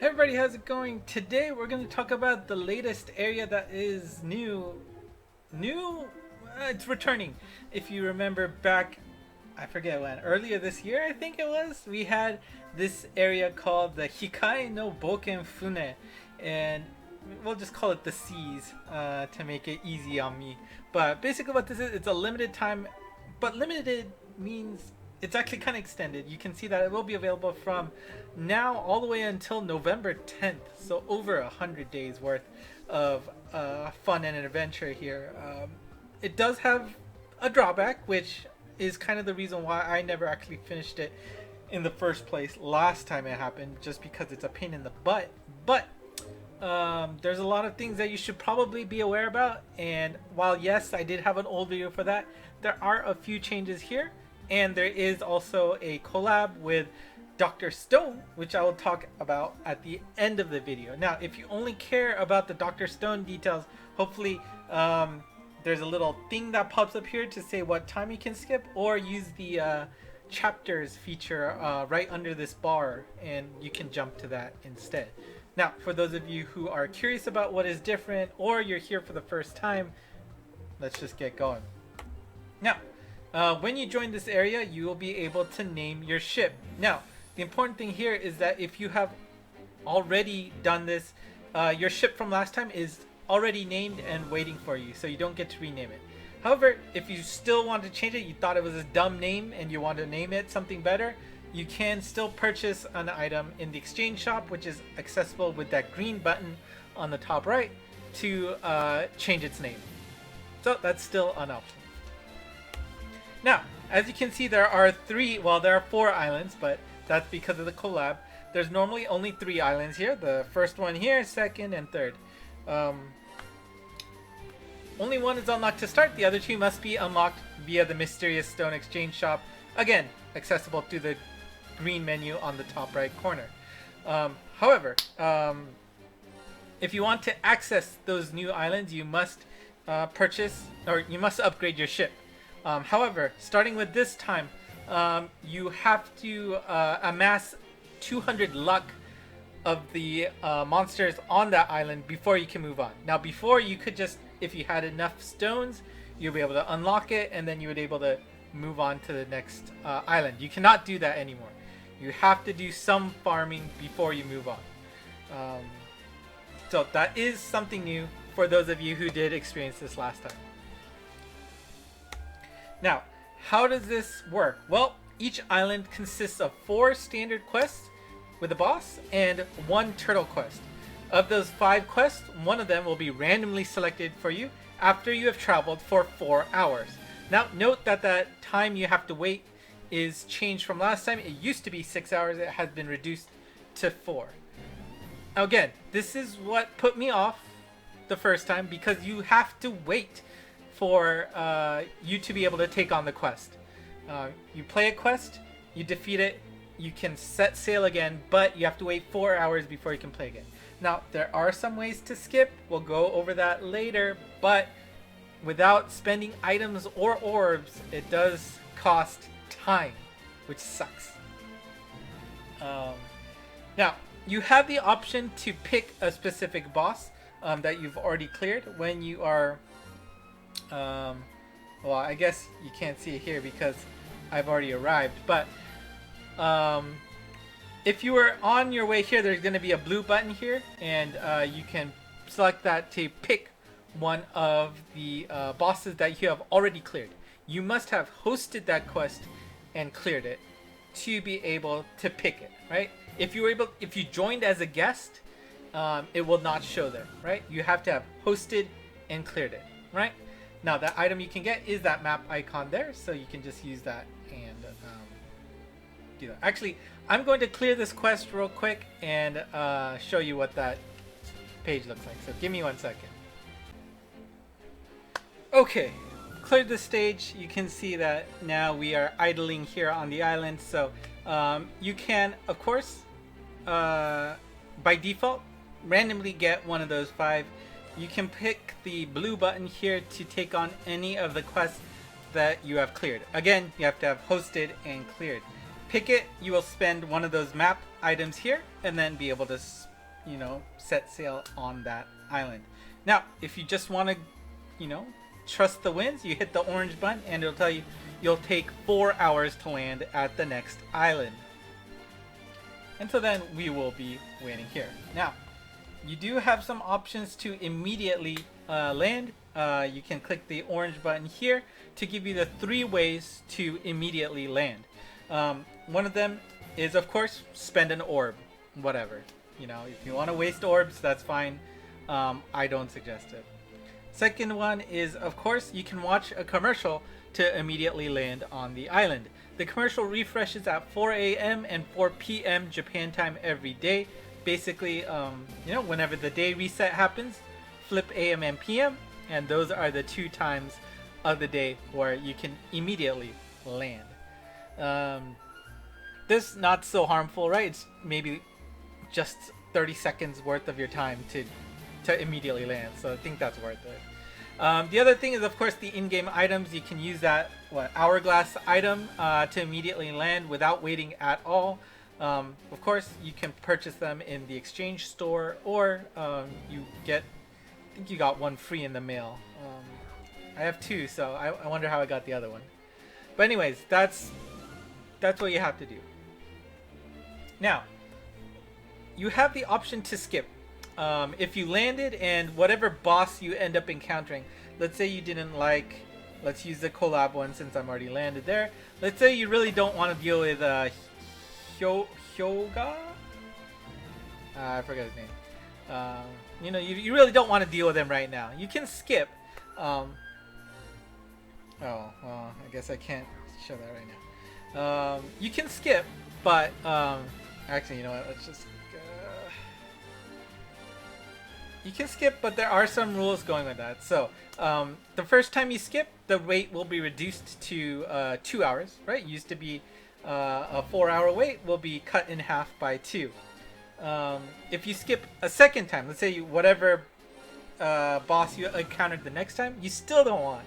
Hey everybody, how's it going? Today we're going to talk about the latest area that is new. It's returning. If you remember back, I forget when, earlier this year I think it was, we had this area called the Hikai no Boken Fune, and we'll just call it the Seas to make it easy on me. But basically what this is, it's a limited time, but limited means it's actually kind of extended. You can see that it will be available from now all the way until November 10th. So over 100 days worth of fun and adventure here. It does have a drawback, which is kind of the reason why I never actually finished it in the first place last time it happened, just because it's a pain in the butt. But there's a lot of things that you should probably be aware about. And while yes, I did have an old video for that, there are a few changes here. And there is also a collab with Dr. Stone, which I will talk about at the end of the video. Now, if you only care about the Dr. Stone details, hopefully there's a little thing that pops up here to say what time you can skip, or use the chapters feature right under this bar, and you can jump to that instead. Now, for those of you who are curious about what is different, or you're here for the first time, let's just get going. Now, when you join this area, you will be able to name your ship. Now, the important thing here is that if you have already done this, your ship from last time is already named and waiting for you, so you don't get to rename it. However, if you still want to change it, you thought it was a dumb name and you want to name it something better, you can still purchase an item in the exchange shop, which is accessible with that green button on the top right to change its name. So that's still an option. Now, as you can see, there are four islands, but that's because of the collab. There's normally only 3 islands here. The first one here, second, and third. Only one is unlocked to start. The other 2 must be unlocked via the Mysterious Stone Exchange Shop. Again, accessible through the green menu on the top right corner. However, if you want to access those new islands, you must you must upgrade your ship. However, starting with this time, you have to amass 200 luck of the monsters on that island before you can move on. Now, before you could just, if you had enough stones, you'll be able to unlock it, and then you would be able to move on to the next island. You cannot do that anymore. You have to do some farming before you move on. So that is something new for those of you who did experience this last time. Now, how does this work? Well, each island consists of 4 standard quests with a boss and 1 turtle quest. Of those 5 quests, one of them will be randomly selected for you after you have traveled for 4 hours. Now, note that that time you have to wait is changed from last time. It used to be 6 hours. It has been reduced to 4. Now, again, this is what put me off the first time, because you have to wait for you to be able to take on the quest. You play a quest, you defeat it, you can set sail again, but you have to wait 4 hours before you can play again. Now, there are some ways to skip. We'll go over that later, but without spending items or orbs, it does cost time, which sucks. Now, you have the option to pick a specific boss that you've already cleared when you are well, I guess you can't see it here because I've already arrived, but if you were on your way here, there's going to be a blue button here, and you can select that to pick one of the bosses that you have already cleared. You must have hosted that quest and cleared it to be able to pick it, right? If you joined as a guest, it will not show there, right? You have to have hosted and cleared it, right? Now, that item you can get is that map icon there, so you can just use that and do that. Actually, I'm going to clear this quest real quick and show you what that page looks like. So give me 1 second. Okay, cleared the stage. You can see that now we are idling here on the island. So you can, of course, by default, randomly get one of those 5. You can pick the blue button here to take on any of the quests that you have cleared. Again, you have to have hosted and cleared. Pick it, you will spend one of those map items here, and then be able to set sail on that island. Now, if you just want to, trust the winds, you hit the orange button and it'll tell you you'll take 4 hours to land at the next island. Until then, we will be waiting here. Now, you do have some options to immediately land. You can click the orange button here to give you the 3 ways to immediately land. One of them is, of course, spend an orb. Whatever. If you want to waste orbs, that's fine. I don't suggest it. Second one is, of course, you can watch a commercial to immediately land on the island. The commercial refreshes at 4 a.m. and 4 p.m. Japan time every day. Basically, whenever the day reset happens, flip a.m. and p.m. and those are the 2 times of the day where you can immediately land. This not so harmful, right? It's maybe just 30 seconds worth of your time to immediately land, so I think that's worth it. The other thing is, of course, the in-game items. You can use that hourglass item to immediately land without waiting at all. Of course, you can purchase them in the exchange store, or I think you got 1 free in the mail. I have 2, so I wonder how I got the other one. But anyways, that's what you have to do. Now, you have the option to skip. If you landed and whatever boss you end up encountering, let's say you didn't like, let's use the Collab one since I'm already landed there. Let's say you really don't want to deal with Hyoga? I forgot his name. You really don't want to deal with him right now. You can skip. I guess I can't show that right now. You can skip, but actually, you know what? Let's just. You can skip, but there are some rules going with that. So, the first time you skip, the wait will be reduced to 2 hours, right? Used to be a 4-hour wait will be cut in half by 2. If you skip a second time, let's say whatever boss you encountered the next time, you still don't want.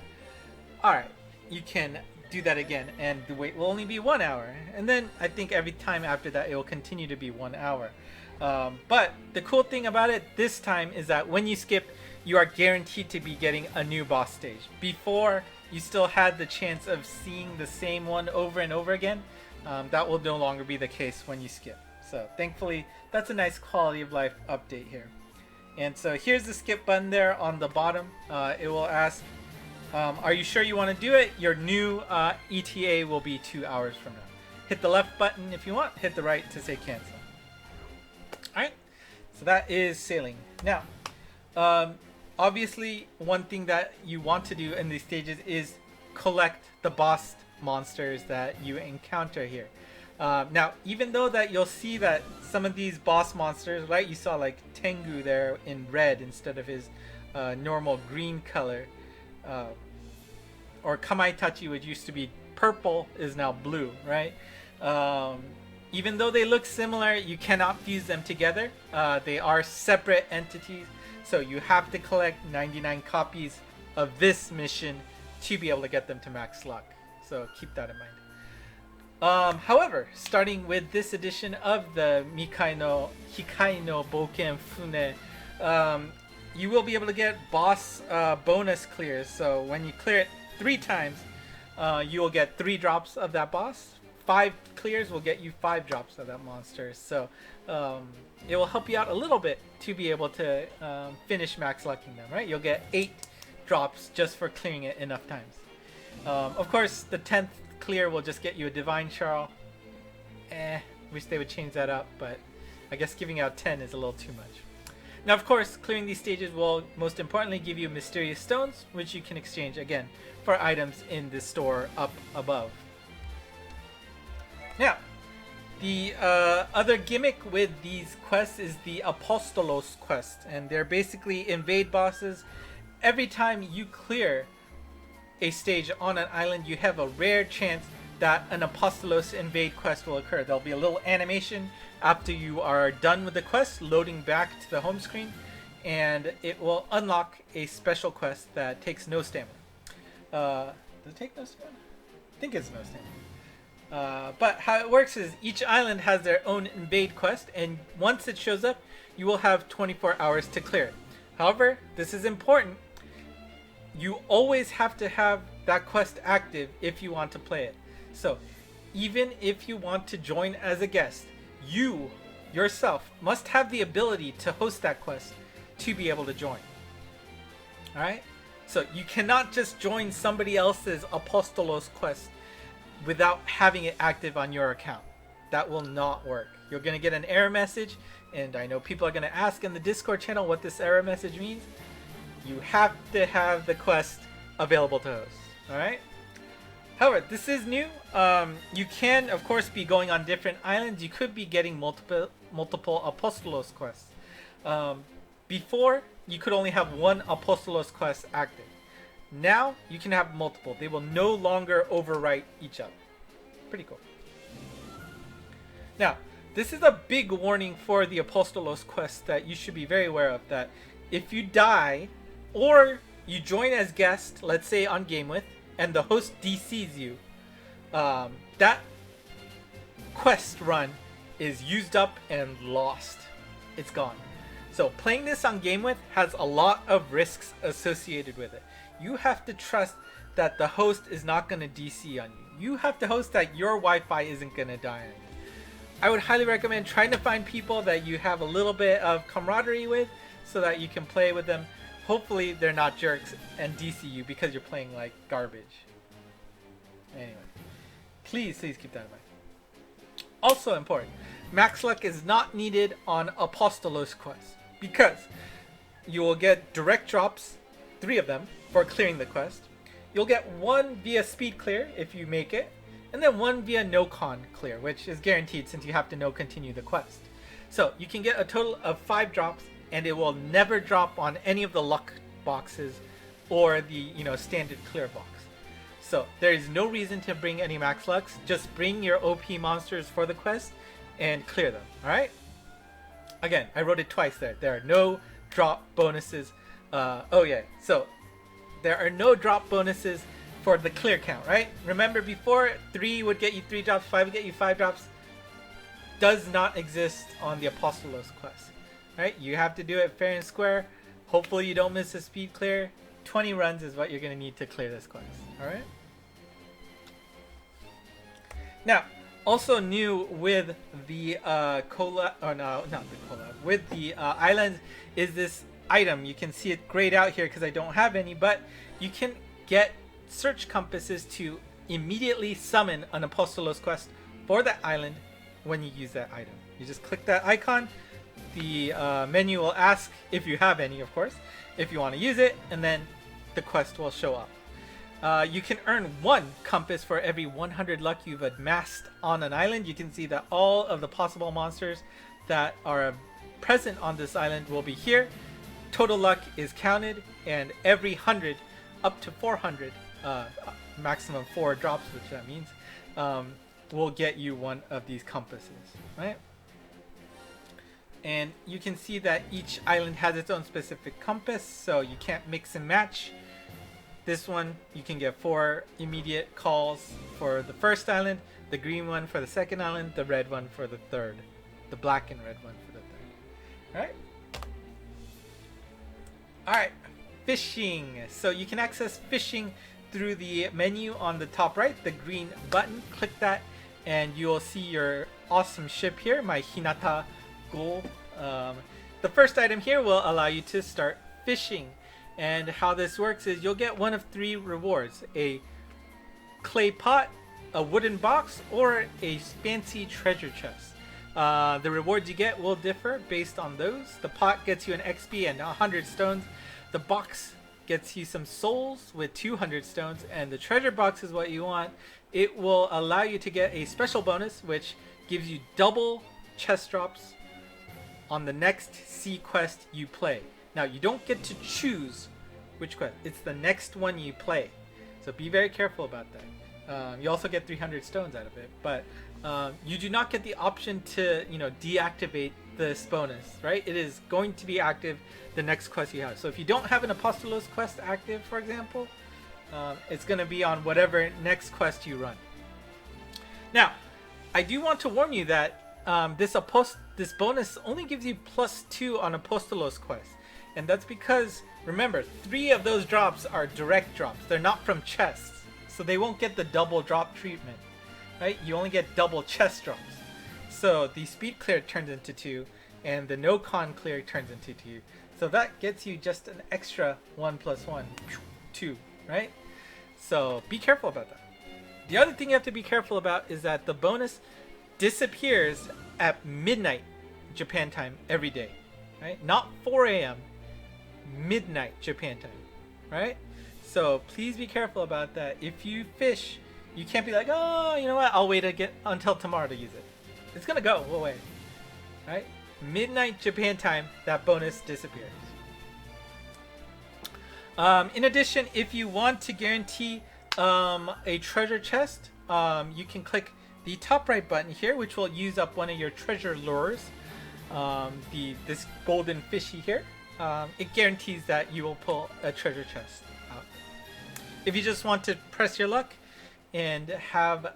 Alright, you can do that again, and the wait will only be 1 hour. And then I think every time after that, it will continue to be 1 hour. But the cool thing about it this time is that when you skip, you are guaranteed to be getting a new boss stage. Before, you still had the chance of seeing the same one over and over again. That will no longer be the case when you skip. So thankfully, that's a nice quality of life update here. And so here's the skip button there on the bottom. It will ask, are you sure you want to do it? Your new ETA will be 2 hours from now. Hit the left button if you want, hit the right to say cancel. Alright, so that is sailing. Now, obviously, one thing that you want to do in these stages is collect the boss monsters that you encounter here. Now, even though that you'll see that some of these boss monsters, right, you saw like Tengu there in red instead of his normal green color, or Kamaitachi, which used to be purple, is now blue, right? Even though they look similar, you cannot fuse them together. They are separate entities, so you have to collect 99 copies of this mission to be able to get them to max luck. So keep that in mind. However, starting with this edition of the秘の冒険船, you will be able to get boss bonus clears. So when you clear it 3 times, you will get 3 drops of that boss. 5 clears will get you 5 drops of that monster. So it will help you out a little bit to be able to finish max lucking them, right? You'll get 8 drops just for clearing it enough times. Of course, the 10th clear will just get you a Divine Charl. Wish they would change that up, but I guess giving out 10 is a little too much. Now, of course, clearing these stages will most importantly give you mysterious stones, which you can exchange again for items in the store up above. Now, the other gimmick with these quests is the Apostolos quest, and they're basically invade bosses. Every time you clear a stage on an island, you have a rare chance that an Apostolos invade quest will occur. There'll be a little animation after you are done with the quest, loading back to the home screen, and it will unlock a special quest that takes no stamina. Does it take no stamina? I think it's no stamina. But how it works is each island has their own invade quest, and once it shows up, you will have 24 hours to clear it. However, this is important. You always have to have that quest active if you want to play it. So, even if you want to join as a guest, you yourself must have the ability to host that quest to be able to join. Alright? So, you cannot just join somebody else's Apostolos quest without having it active on your account. That will not work. You're going to get an error message, and I know people are going to ask in the Discord channel what this error message means. You have to have the quest available to host. Alright? However, this is new. You can, of course, be going on different islands. You could be getting multiple Apostolos quests. Before, you could only have one Apostolos quest active. Now, you can have multiple. They will no longer overwrite each other. Pretty cool. Now, this is a big warning for the Apostolos quest that you should be very aware of. That if you die, or you join as guest, let's say on Game With, and the host DCs you, that quest run is used up and lost. It's gone. So playing this on Game With has a lot of risks associated with it. You have to trust that the host is not going to DC on you. You have to host that your Wi-Fi isn't going to die on you. I would highly recommend trying to find people that you have a little bit of camaraderie with so that you can play with them. Hopefully they're not jerks and DC you because you're playing like garbage. Anyway, please keep that in mind. Also important, max luck is not needed on Apostolos quests because you will get direct drops, 3 of them, for clearing the quest. You'll get 1 via speed clear if you make it, and then 1 via no con clear, which is guaranteed since you have to no continue the quest. So you can get a total of 5 drops, and it will never drop on any of the luck boxes or the standard clear box. So there is no reason to bring any max lucks. Just bring your OP monsters for the quest and clear them. Alright? Again, I wrote it twice there. There are no drop bonuses. So there are no drop bonuses for the clear count, right? Remember before 3 would get you 3 drops, 5 would get you 5 drops. Does not exist on the Apostolos quest. Right? You have to do it fair and square. Hopefully you don't miss a speed clear. 20 runs is what you're going to need to clear this quest. Alright? Now, also new with the Collab, with the islands is this item. You can see it grayed out here because I don't have any, but you can get search compasses to immediately summon an Apostolos quest for that island when you use that item. You just click that icon. The menu will ask if you have any, of course, if you want to use it, and then the quest will show up. You can earn 1 compass for every 100 luck you've amassed on an island. You can see that all of the possible monsters that are present on this island will be here. Total luck is counted, and every 100 up to 400, maximum 4 drops, which that means, will get you 1 of these compasses, right? And you can see that each island has its own specific compass, so you can't mix and match. This one, you can get 4 immediate calls for the first island, the green one for the second island, the red one for the third, the black and red one for the third. Alright? Alright, fishing. So you can access fishing through the menu on the top right, the green button. Click that, and you'll see your awesome ship here, my Hinata Goal. The first item here will allow you to start fishing, and how this works is you'll get 1 of 3 rewards: a clay pot, a wooden box, or a fancy treasure chest. The rewards you get will differ based on those. The pot gets you an XP and 100 stones. The box gets you some souls with 200 stones, and the treasure box is what you want. It will allow you to get a special bonus which gives you double chest drops on the next sea quest you play. Now, you don't get to choose which quest. It's the next one you play. So be very careful about that. You also get 300 stones out of it, but you do not get the option to, deactivate this bonus, right? It is going to be active the next quest you have. So if you don't have an Apostolos quest active, for example, it's going to be on whatever next quest you run. Now, I do want to warn you that this bonus only gives you +2 on Apostolos quest, and that's because, remember, 3 of those drops are direct drops. They're not from chests, so they won't get the double drop treatment, right? You only get double chest drops. So the speed clear turns into 2, and the no con clear turns into 2. So that gets you just an extra 1 + 1, 2, right? So be careful about that. The other thing you have to be careful about is that the bonus disappears at midnight Japan time every day, right? Not 4 a.m., midnight Japan time, right? So please be careful about that. If you fish, you can't be like, oh, you know what? I'll wait until tomorrow to use it. It's gonna go away, right? Midnight Japan time, that bonus disappears. In addition, if you want to guarantee a treasure chest, you can click the top right button here, which will use up one of your treasure lures. This golden fishy here. It guarantees that you will pull a treasure chest out. If you just want to press your luck and have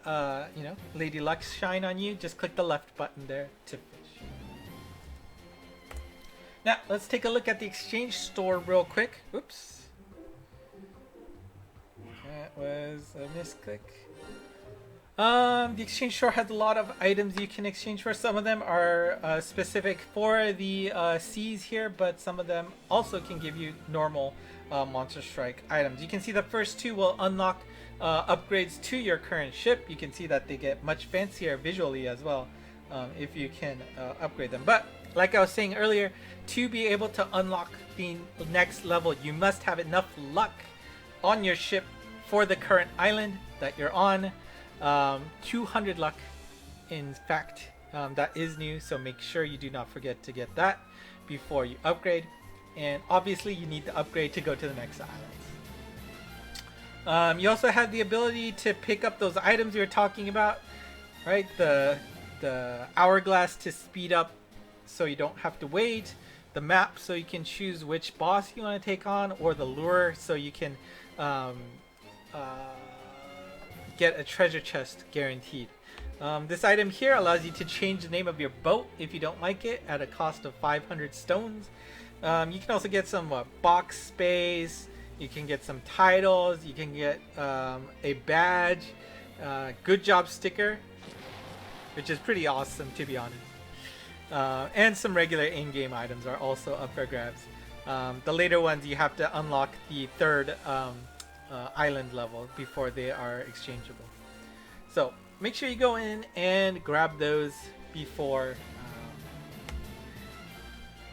Lady Luck shine on you, just click the left button there to fish. Now let's take a look at the exchange store real quick. Oops. That was a misclick. The exchange store has a lot of items you can exchange for. Some of them are specific for the seas here, but some of them also can give you normal Monster Strike items. You can see the first 2 will unlock upgrades to your current ship. You can see that they get much fancier visually as well if you can upgrade them. But like I was saying earlier, to be able to unlock the next level, you must have enough luck on your ship for the current island that you're on. 200 luck, in fact. That is new, so make sure you do not forget to get that before you upgrade. And obviously you need to upgrade to go to the next island. You also have the ability to pick up those items you were talking about, right? The hourglass to speed up so you don't have to wait, the map so you can choose which boss you want to take on, or the lure so you can get a treasure chest guaranteed. This item here allows you to change the name of your boat if you don't like it at a cost of 500 stones. You can also get some box space, you can get some titles, you can get a badge, good job sticker, which is pretty awesome to be honest. And some regular in-game items are also up for grabs. The later ones you have to unlock the 3rd island level before they are exchangeable. So make sure you go in and grab those before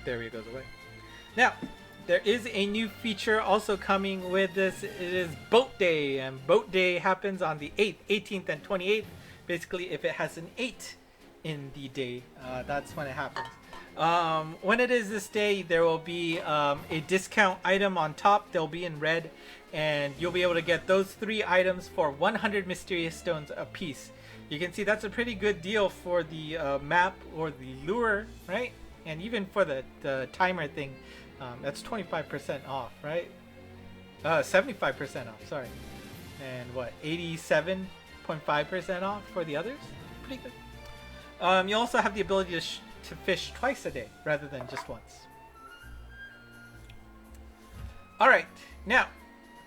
there he goes away. Now there is a new feature also coming with this. It is Boat Day, and Boat Day happens on the 8th, 18th, and 28th. Basically, if it has an 8 in the day, that's when it happens. When it is this day, there will be a discount item on top. They'll be in red, and you'll be able to get those 3 items for 100 mysterious stones a piece. You can see that's a pretty good deal for the map or the lure, right? And even for the timer thing, that's 25% off, right? 75% off, sorry. And what, 87.5% off for the others? Pretty good. You also have the ability to fish twice a day rather than just once. Alright, now,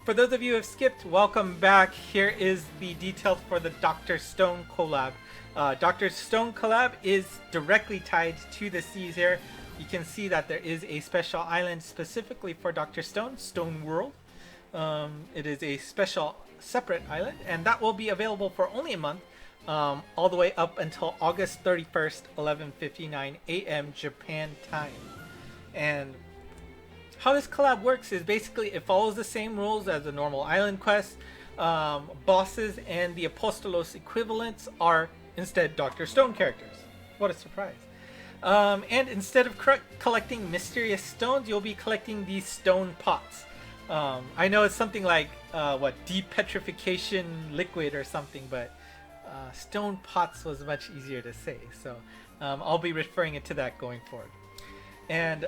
for those of you who have skipped, welcome back. Here is the details for the Dr. Stone collab. Dr. Stone collab is directly tied to the seas here. You can see that there is a special island specifically for Dr. Stone, Stone World. It is a special separate island, and that will be available for only a month. All the way up until August 31st, 11:59 a.m. Japan time. And how this collab works is basically it follows the same rules as the normal island quest. Bosses and the Apostolos equivalents are instead Dr. Stone characters. What a surprise. And instead of collecting mysterious stones, you'll be collecting these stone pots. I know it's something like depetrification liquid or something, but stone pots was much easier to say, so I'll be referring it to that going forward. And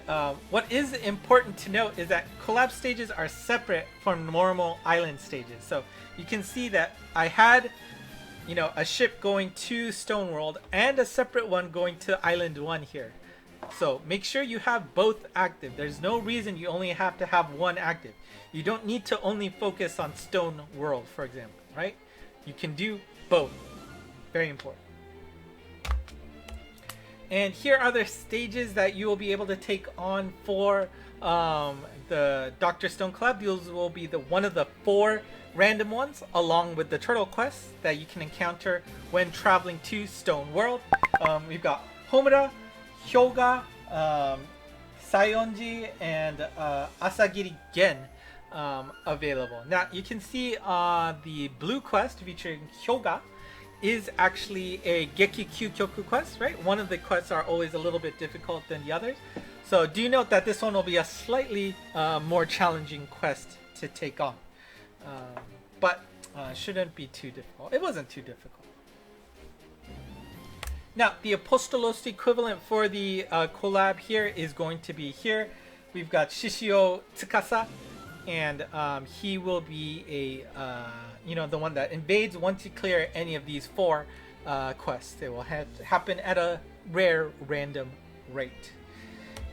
what is important to note is that collab stages are separate from normal island stages. So you can see that I had you know, a ship going to Stone World and a separate one going to Island 1 here. So make sure you have both active. There's no reason you only have to have one active. You don't need to only focus on Stone World, for example, right? You can do both. Very important. And here are the stages that you will be able to take on for the Dr. Stone Collab. These will be one of the 4 random ones, along with the turtle quests that you can encounter when traveling to Stone World. We've got Homura, Hyoga, Saionji, and Asagiri Gen available. Now you can see the blue quest featuring Hyoga is actually a Geki Kyukyoku quest, right? One of the quests are always a little bit difficult than the others. So do note that this one will be a slightly more challenging quest to take on. But shouldn't be too difficult. It wasn't too difficult. Now, the Apostolos equivalent for the collab here is going to be here. We've got Shishio Tsukasa, and he will be the one that invades once you clear any of these 4 quests. They will happen at a rare random rate.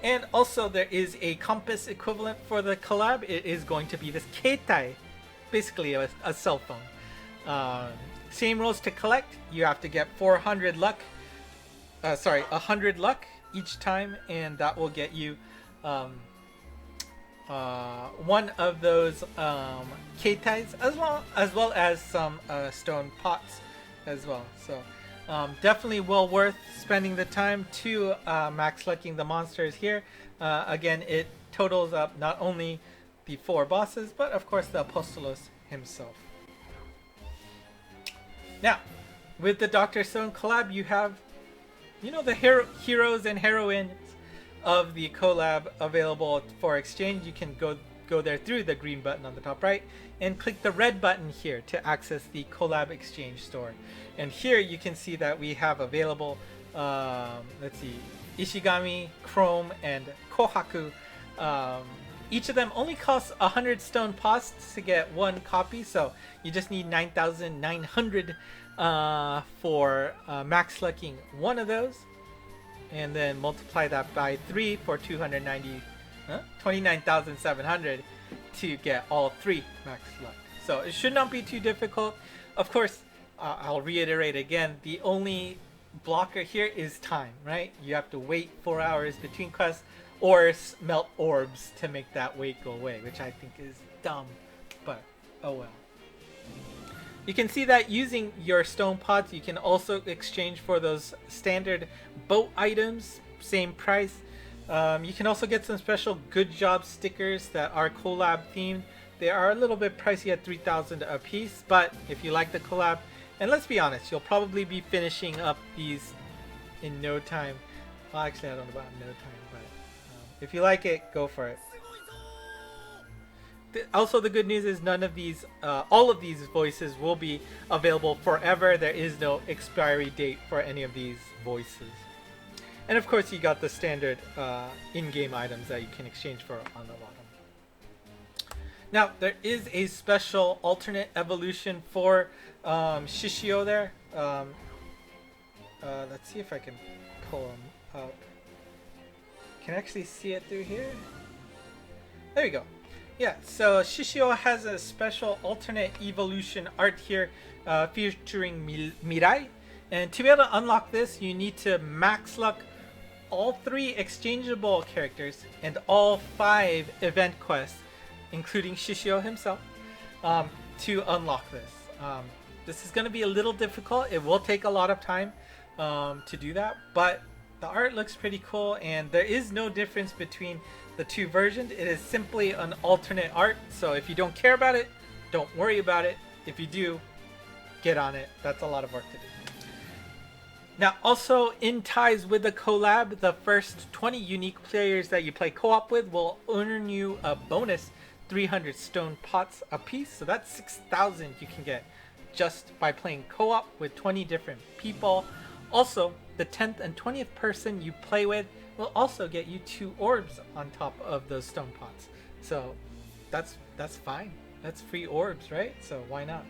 And also there is a compass equivalent for the collab. It is going to be this Keitai, basically a cell phone. Same rules to collect. You have to get 100 luck each time, and that will get you one of those Keitais, as well as some stone pots as well. So definitely well worth spending the time to max lucking the monsters here. Again, it totals up not only the 4 bosses, but of course the Apostolos himself. Now, with the Dr. Stone collab, you have, you know, the heroes and heroines of the collab available for exchange. You can go there through the green button on the top right and click the red button here to access the collab exchange store. And here you can see that we have available, let's see, Ishigami, Chrome, and Kohaku. Each of them only costs 100 stone pots to get 1 copy, so you just need 9,900 for max lucking one of those, and then multiply that by 3 for 29,700 to get all 3 max luck. So it should not be too difficult. Of course, I'll reiterate again, the only blocker here is time, right? You have to wait 4 hours between quests or melt orbs to make that wait go away, which I think is dumb, but oh well. You can see that using your stone pots, you can also exchange for those standard boat items, same price. You can also get some special good job stickers that are collab themed. They are a little bit pricey at 3,000 a piece, but if you like the collab, and let's be honest, you'll probably be finishing up these in no time. Well, actually, I don't know about no time, but if you like it, go for it. Also, the good news is none of these, all of these voices will be available forever. There is no expiry date for any of these voices. And of course, you got the standard in-game items that you can exchange for on the bottom. Now, there is a special alternate evolution for Shishio there. Let's see if I can pull him up. Can actually see it through here. There you go. Yeah, so Shishio has a special alternate evolution art here featuring Mirai. And to be able to unlock this, you need to max luck all 3 exchangeable characters and all 5 event quests, including Shishio himself, to unlock this. This is going to be a little difficult. It will take a lot of time to do that, but the art looks pretty cool, and there is no difference between the 2 versions. It is simply an alternate art, so if you don't care about it, don't worry about it. If you do, get on it. That's a lot of work to do. Now, also in ties with the collab, the first 20 unique players that you play co-op with will earn you a bonus 300 stone pots a piece. So that's 6,000 you can get just by playing co-op with 20 different people. Also, the 10th and 20th person you play with will also get you 2 orbs on top of those stone pots. So that's fine. That's free orbs, right? So why not?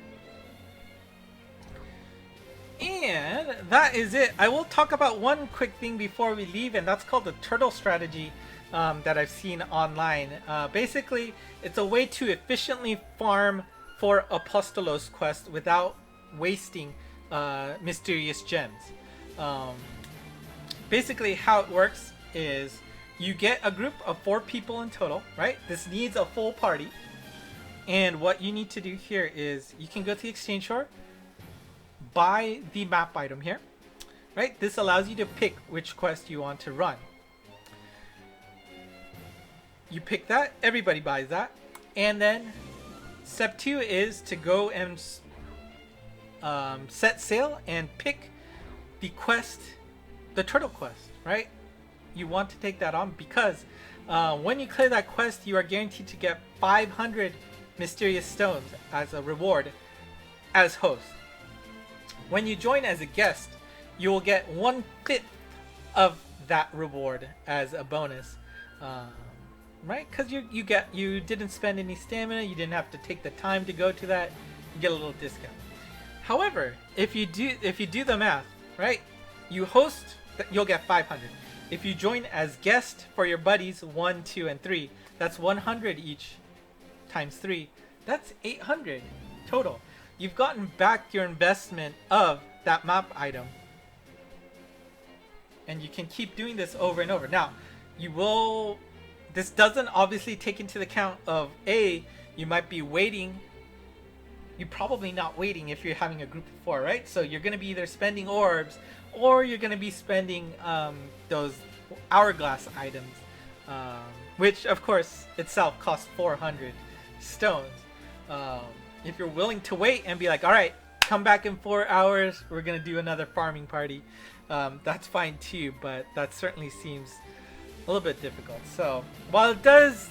And that is it. I will talk about one quick thing before we leave, and that's called the turtle strategy that I've seen online. Basically, it's a way to efficiently farm for Apostolos quest without wasting mysterious gems. Basically, how it works is you get a group of 4 people in total, right? This needs a full party. And what you need to do here is you can go to the exchange store, buy the map item here, right? This allows you to pick which quest you want to run. You pick that, everybody buys that, and then step 2 is to go and set sail and pick the quest, the turtle quest, right? You want to take that on because when you clear that quest, you are guaranteed to get 500 mysterious stones as a reward as host. When you join as a guest, you will get 1/5 of that reward as a bonus, right? Because you didn't spend any stamina, you didn't have to take the time to go to that. You get a little discount. However, if you do the math, right, you host, you'll get 500. If you join as guest for your buddies 1, 2, and 3, that's 100 each times 3. That's 800 total. You've gotten back your investment of that map item. And you can keep doing this over and over. Now, this doesn't obviously take into account of you might be waiting. You're probably not waiting if you're having a group of 4, right? So you're going to be either spending orbs or you're going to be spending those hourglass items, which of course itself costs 400 stones. If you're willing to wait and be like, all right, come back in 4 hours, we're going to do another farming party, that's fine too, but that certainly seems a little bit difficult. So while it does,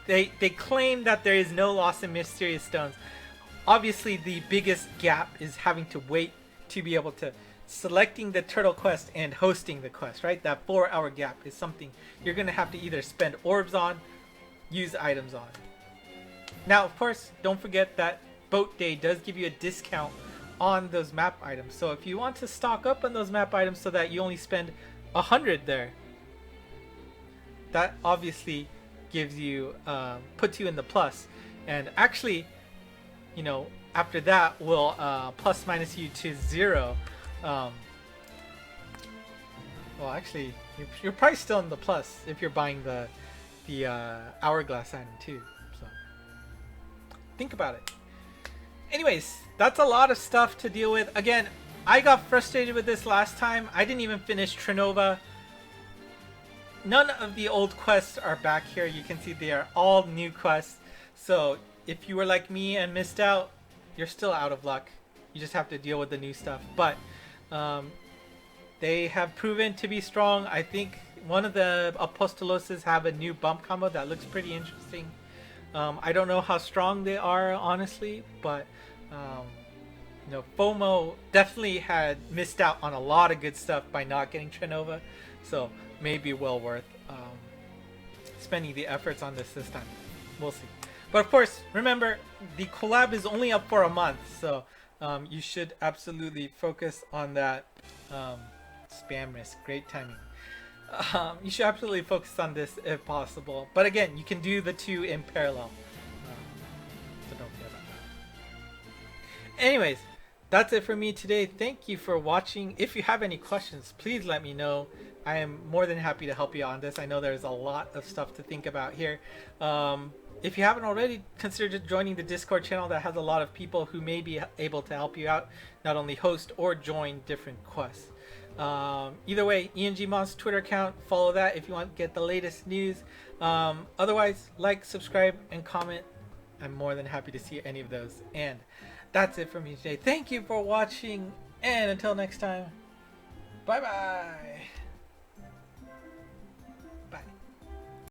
they claim that there is no loss in mysterious stones, obviously the biggest gap is having to wait to be able to selecting the turtle quest and hosting the quest, right? That 4-hour gap is something you're going to have to either spend orbs on, use items on. Now, of course, don't forget that boat day does give you a discount on those map items. So if you want to stock up on those map items so that you only spend 100 there, that obviously gives you, puts you in the plus. And actually, after that will plus minus you to 0. Well, actually, you're probably still in the plus if you're buying the hourglass item too. So think about it. Anyways, that's a lot of stuff to deal with. Again, I got frustrated with this last time. I didn't even finish Trinova. None of the old quests are back here. You can see they are all new quests. So if you were like me and missed out, you're still out of luck. You just have to deal with the new stuff. But they have proven to be strong. I think one of the Apostoloses have a new bump combo that looks pretty interesting. I don't know how strong they are, honestly, but FOMO definitely had missed out on a lot of good stuff by not getting Trinova, so maybe well worth spending the efforts on this time. We'll see. But of course, remember, the collab is only up for a month, so you should absolutely focus on that. Spam risk, great timing. You should absolutely focus on this if possible. But again, you can do the 2 in parallel. So don't forget about that. Anyways, that's it for me today. Thank you for watching. If you have any questions, please let me know. I am more than happy to help you on this. I know there's a lot of stuff to think about here. If you haven't already, consider joining the Discord channel that has a lot of people who may be able to help you out, not only host or join different quests. Either way, ENGMon's Twitter account, follow that if you want to get the latest news. Otherwise, like, subscribe, and comment. I'm more than happy to see any of those. And that's it for me today. Thank you for watching, and until next time, bye bye.